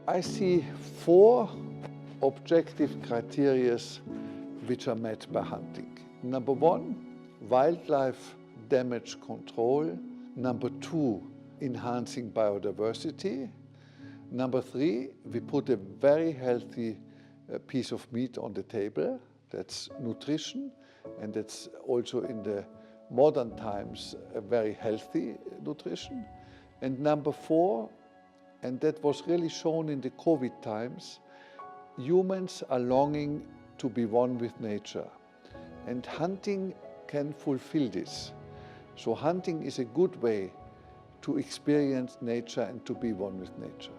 I see four objective criteria which are met by hunting. Number one, wildlife damage control. Number two, enhancing biodiversity. Number three, we put a very healthy piece of meat on the table. That's nutrition, and that's also in the modern times a very healthy nutrition. And number four, and that was really shown in the COVID times, humans are longing to be one with nature. And hunting can fulfill this. So hunting is a good way to experience nature and to be one with nature.